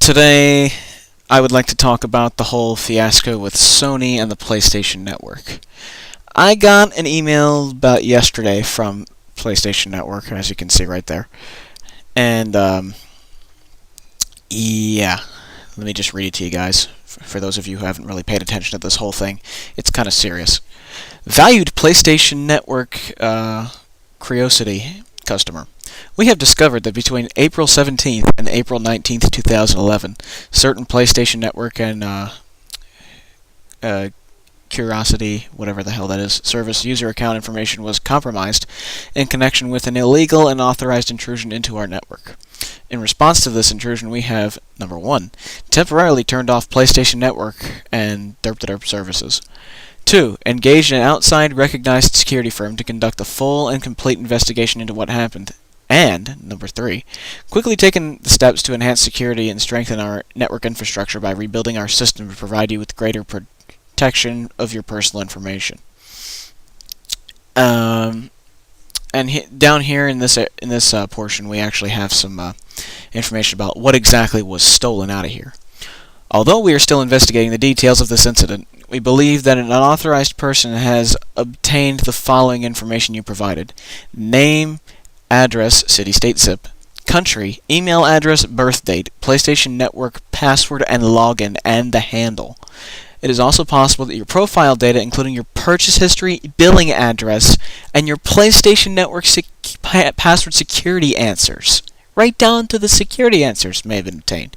Today, I would like to talk about the whole fiasco with Sony and the PlayStation Network. I got an email about yesterday from PlayStation Network, as you can see right there. And, yeah, let me just read it to you guys. For those of you who haven't really paid attention to this whole thing, it's kind of serious. Valued PlayStation Network, Curiosity customer. We have discovered that between April 17th and April 19th, 2011, certain PlayStation Network and Curiosity, whatever the hell that is, service user account information was compromised in connection with an illegal and unauthorized intrusion into our network. In response to this intrusion, we have, number 1, temporarily turned off PlayStation Network and derp services. 2. Engaged an outside recognized security firm to conduct a full and complete investigation into what happened. And, number 3, quickly taken the steps to enhance security and strengthen our network infrastructure by rebuilding our system to provide you with greater protection of your personal information. And down here in this portion, we actually have some information about what exactly was stolen out of here. Although we are still investigating the details of this incident, we believe that an unauthorized person has obtained the following information you provided: name, address, city, state, zip, country, email address, birth date, PlayStation Network password and login, and the handle. It is also possible that your profile data, including your purchase history, billing address, and your PlayStation Network password security answers, right down to the security answers, may have been obtained.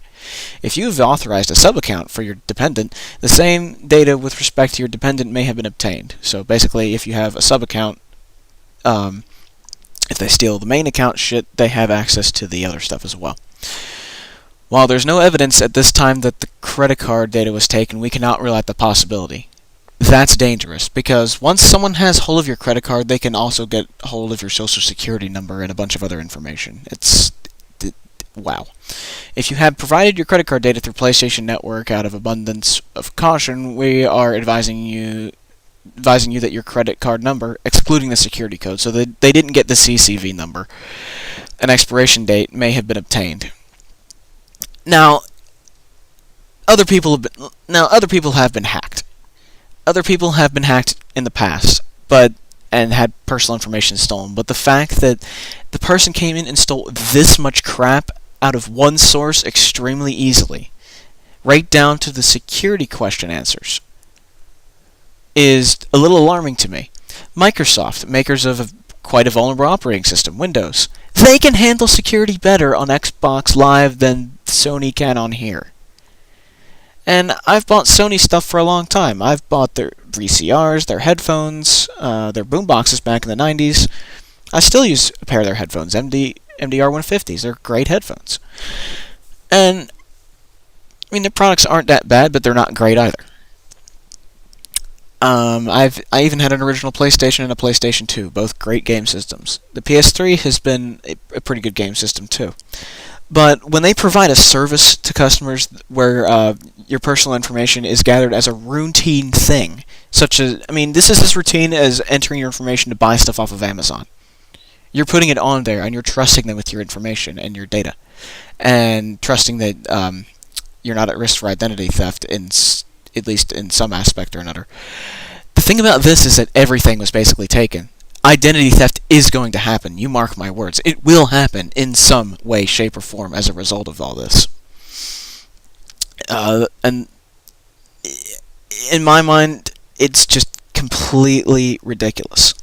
If you have authorized a sub-account for your dependent, the same data with respect to your dependent may have been obtained. So basically, if you have a sub-account, if they steal the main account shit, they have access to the other stuff as well. While there's no evidence at this time that the credit card data was taken, we cannot rule out the possibility. That's dangerous, because once someone has hold of your credit card, they can also get hold of your social security number and a bunch of other information. Wow. If you have provided your credit card data through PlayStation Network out of abundance of caution, we are advising you that your credit card number, excluding the security code, so that they didn't get the CCV number, an expiration date may have been obtained. Now, other people have been hacked. Other people have been hacked in the past, and had personal information stolen. But the fact that the person came in and stole this much crap out of one source extremely easily, right down to the security question answers, is a little alarming to me. Microsoft, makers of quite a vulnerable operating system, Windows, they can handle security better on Xbox Live than Sony can on here. And I've bought Sony stuff for a long time. I've bought their VCRs, their headphones, their boomboxes back in the 90s. I still use a pair of their headphones, MDR 150s. They're great headphones. And, I mean, their products aren't that bad, but they're not great either. I even had an original PlayStation and a PlayStation 2, both great game systems. The PS3 has been a pretty good game system too. But when they provide a service to customers where your personal information is gathered as a routine thing, such as, I mean, this is as routine as entering your information to buy stuff off of Amazon. You're putting it on there, and you're trusting them with your information and your data, and trusting that you're not at risk for identity theft, at least in some aspect or another. The thing about this is that everything was basically taken. Identity theft is going to happen. You mark my words. It will happen in some way, shape, or form as a result of all this. And in my mind, it's just completely ridiculous.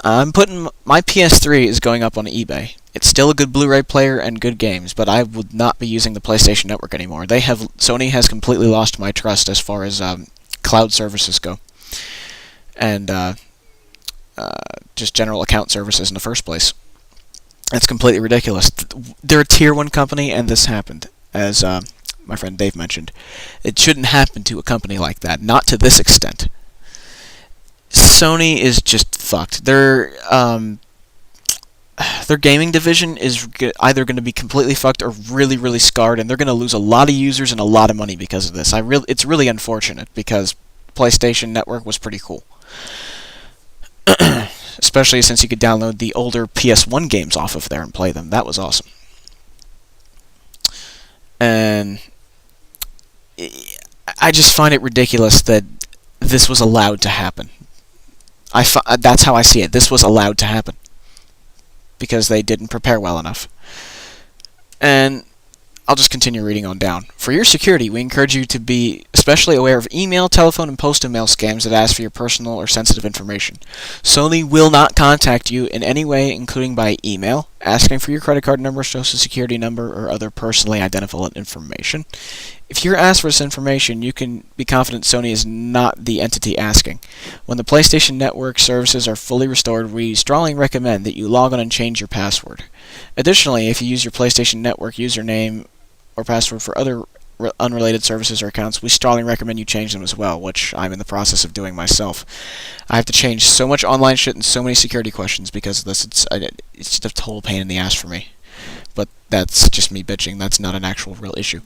I'm putting my PS3 is going up on eBay. It's still a good Blu-ray player and good games, but I would not be using the PlayStation Network anymore. Sony has completely lost my trust as far as cloud services go, and just general account services in the first place. It's completely ridiculous. They're a tier 1 company, and this happened, as my friend Dave mentioned. It shouldn't happen to a company like that, not to this extent. Sony is just fucked. Their gaming division is either going to be completely fucked or really, really scarred, and they're going to lose a lot of users and a lot of money because of this. It's really unfortunate, because PlayStation Network was pretty cool. Especially since you could download the older PS1 games off of there and play them. That was awesome. And I just find it ridiculous that this was allowed to happen. That's how I see it. This was allowed to happen because they didn't prepare well enough. And I'll just continue reading on down. For your security, we encourage you to be especially aware of email, telephone, and postal mail scams that ask for your personal or sensitive information. Sony will not contact you in any way, including by email, asking for your credit card number, social security number, or other personally identifiable information. If you're asked for this information, you can be confident Sony is not the entity asking. When the PlayStation Network services are fully restored, we strongly recommend that you log on and change your password. Additionally, if you use your PlayStation Network username or password for other unrelated services or accounts, we strongly recommend you change them as well, which I'm in the process of doing myself. I have to change so much online shit and so many security questions because of this. It's just a total pain in the ass for me. But that's just me bitching. That's not an actual real issue.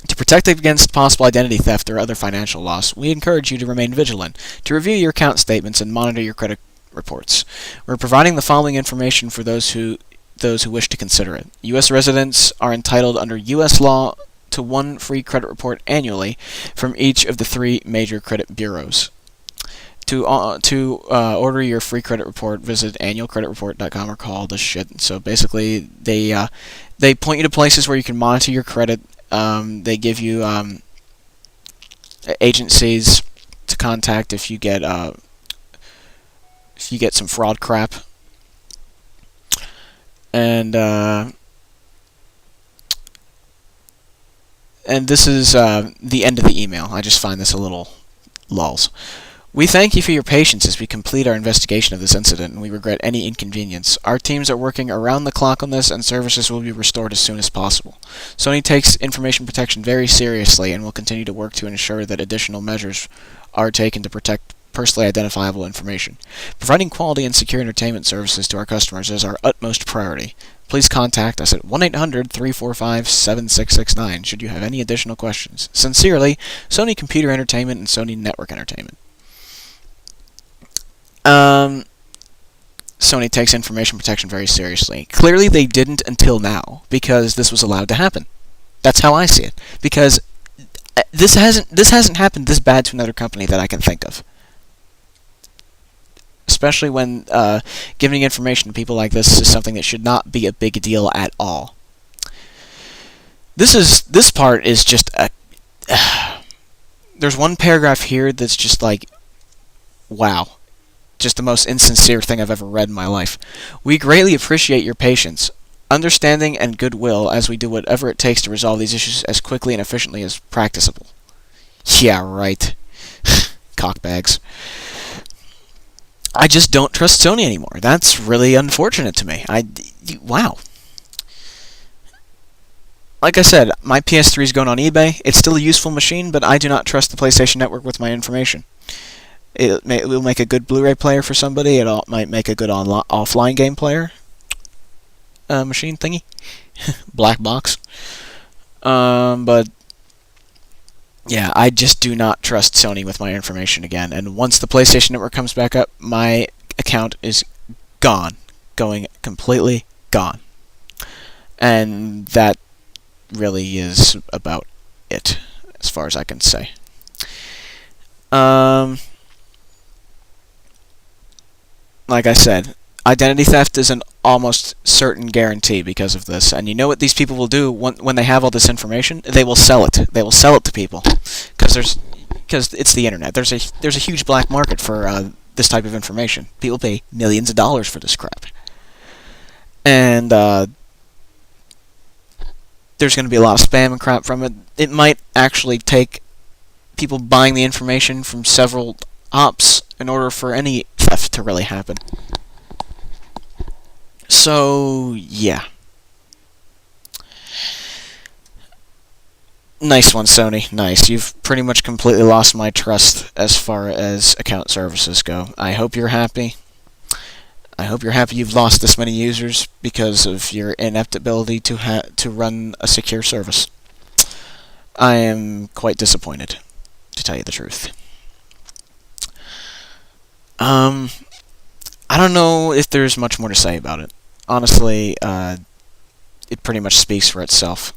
To protect against possible identity theft or other financial loss, we encourage you to remain vigilant, to review your account statements and monitor your credit reports. We're providing the following information for those who wish to consider it. U.S. residents are entitled under U.S. law to one free credit report annually from each of the 3 major credit bureaus. To order your free credit report, visit annualcreditreport.com or call this shit. So basically, they point you to places where you can monitor your credit. They give you agencies to contact if you get some fraud crap. And this is the end of the email. I just find this a little lulz. We thank you for your patience as we complete our investigation of this incident, and we regret any inconvenience. Our teams are working around the clock on this, and services will be restored as soon as possible. Sony takes information protection very seriously and will continue to work to ensure that additional measures are taken to protect personally identifiable information. Providing quality and secure entertainment services to our customers is our utmost priority. Please contact us at 1-800-345-7669 should you have any additional questions. Sincerely, Sony Computer Entertainment and Sony Network Entertainment. Sony takes information protection very seriously. Clearly they didn't until now, because this was allowed to happen. That's how I see it. Because this hasn't happened this bad to another company that I can think of. Especially when giving information to people like this is something that should not be a big deal at all. This part is just a... there's one paragraph here that's just like, wow. Just the most insincere thing I've ever read in my life. We greatly appreciate your patience, understanding, and goodwill as we do whatever it takes to resolve these issues as quickly and efficiently as practicable. Yeah, right. Cockbags. I just don't trust Sony anymore. That's really unfortunate to me. Wow. Like I said, my PS3 is going on eBay. It's still a useful machine, but I do not trust the PlayStation Network with my information. It will make a good Blu-ray player for somebody. It might make a good offline game player machine thingy. Black box. But yeah, I just do not trust Sony with my information again. And once the PlayStation Network comes back up, my account is gone. Going completely gone. And that really is about it, as far as I can say. Like I said, identity theft is an almost certain guarantee because of this. And you know what these people will do when they have all this information? They will sell it. They will sell it to people because it's the internet. There's a huge black market for this type of information. People pay millions of dollars for this crap. And there's going to be a lot of spam and crap from it. It might actually take people buying the information from several ops in order for any theft to really happen. So, yeah. Nice one, Sony. Nice. You've pretty much completely lost my trust as far as account services go. I hope you're happy. I hope you're happy you've lost this many users because of your inept ability to run a secure service. I am quite disappointed, to tell you the truth. I don't know if there's much more to say about it. Honestly, it pretty much speaks for itself.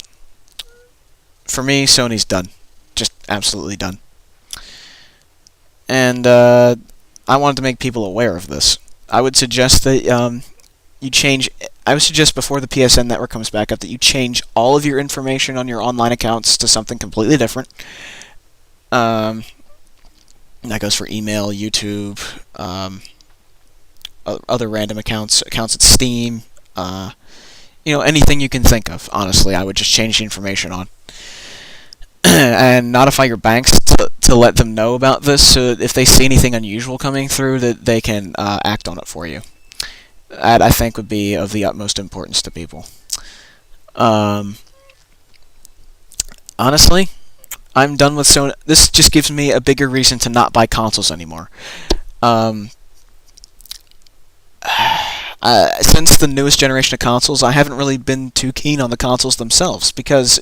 For me, Sony's done. Just absolutely done. And I wanted to make people aware of this. I would suggest that you change. I would suggest before the PSN network comes back up that you change all of your information on your online accounts to something completely different. That goes for email, YouTube, other random accounts at Steam, anything you can think of. Honestly, I would just change the information on. And notify your banks to let them know about this, so that if they see anything unusual coming through, that they can act on it for you. That, I think, would be of the utmost importance to people. Honestly, I'm done with Sony. This just gives me a bigger reason to not buy consoles anymore. Since the newest generation of consoles, I haven't really been too keen on the consoles themselves, because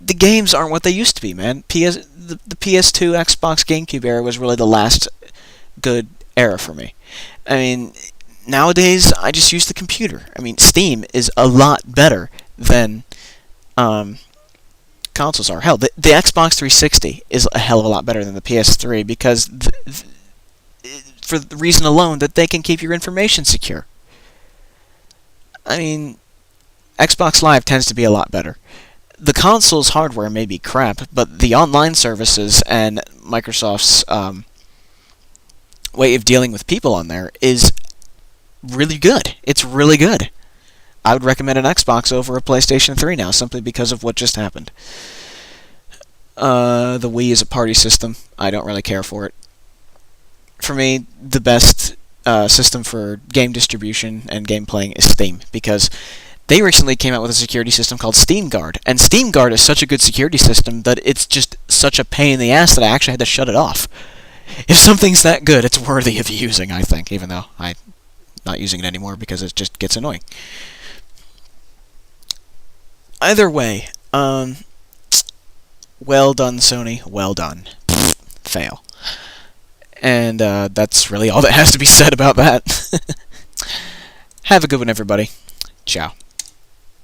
the games aren't what they used to be, man. The PS2, Xbox, GameCube era was really the last good era for me. I mean, nowadays, I just use the computer. I mean, Steam is a lot better than consoles are. Hell, the Xbox 360 is a hell of a lot better than the PS3, because for the reason alone that they can keep your information secure. I mean, Xbox Live tends to be a lot better. The console's hardware may be crap, but the online services and Microsoft's way of dealing with people on there is really good. It's really good. I would recommend an Xbox over a PlayStation 3 now, simply because of what just happened. The Wii is a party system. I don't really care for it. For me, the best system for game distribution and game playing is Steam, because they recently came out with a security system called Steam Guard, and Steam Guard is such a good security system that it's just such a pain in the ass that I actually had to shut it off. If something's that good, it's worthy of using, I think, even though I'm not using it anymore because it just gets annoying. Either way, well done, Sony, well done. Fail. And that's really all that has to be said about that. Have a good one, everybody. Ciao.